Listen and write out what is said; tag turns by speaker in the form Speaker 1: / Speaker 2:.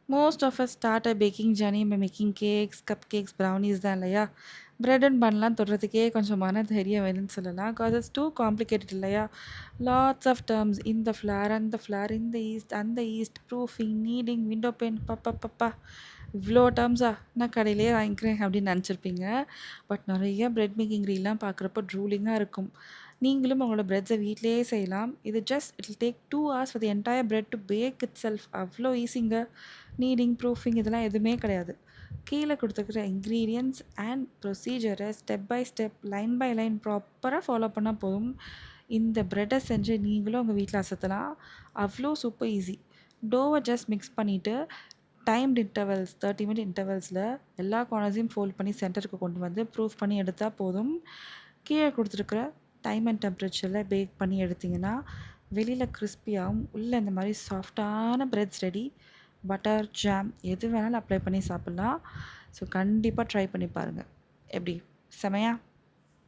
Speaker 1: Most of us start a baking journey by making cakes, cup cakes, brownies தான் இல்லையா? Bread and பன்லாம் தொடுறதுக்கே கொஞ்சம் மன தைரியம் வேணும்னு சொல்லலாம். காஸ் இட்ஸ் டூ காம்ப்ளிகேட்டட் இல்லையா? லாட்ஸ் ஆஃப் டெர்ம்ஸ் இந்த ஃப்ளார், அந்த ஃப்ளார், இந்த ஈஸ்ட், அந்த yeast, proofing, kneading, window pane பப்பப்பப்பா! இவ்ளோ டெர்ம்ஸா? நான் கடையிலேயே வாங்கிக்கிறேன் அப்படின்னு நெனச்சிருப்பீங்க. பட் நெறைய பிரெட் மேக்கிங் ரீல்லாம் பார்க்குறப்போ ட்ரூலிங்கா இருக்கும். நீங்களும் உங்களோட பிரெட்ஸை வீட்டிலேயே செய்யலாம். இது just it will take 2 hours for the entire bread to bake itself. அவ்வளோ ஈஸிங்க. நீடிங், ப்ரூஃபிங் இதெல்லாம் எதுவுமே கிடையாது. கீழே கொடுத்துருக்குற இன்க்ரீடியன்ட்ஸ் அண்ட் ப்ரொசீஜரை step by step, line by line ப்ராப்பராக ஃபாலோ பண்ணால் போதும். இந்த பிரெட்டை செஞ்சு நீங்களும் உங்கள் வீட்டில் அசத்தலாம். அவ்வளோ சூப்பர் ஈஸி. டோவை ஜஸ்ட் மிக்ஸ் பண்ணிவிட்டு டைம்டு இன்டர்வல்ஸ் 30 மினிட் இன்டர்வல்ஸில் எல்லா கார்னர்ஸையும் ஃபோல்ட் பண்ணி சென்டருக்கு கொண்டு வந்து ப்ரூஃப் பண்ணி எடுத்தால் போதும். கீழே கொடுத்துருக்குற டைம் அண்ட் டெம்பரேச்சரில் பேக் பண்ணி எடுத்திங்கன்னா வெளியில் கிறிஸ்பியாகவும் உள்ளே இந்த மாதிரி சாஃப்டான பிரெட்ஸ் ரெடி. பட்டர், ஜாம் எது வேணாலும் அப்ளை பண்ணி சாப்பிட்லாம். ஸோ கண்டிப்பாக ட்ரை பண்ணி பாருங்கள். எப்படி? செமையா?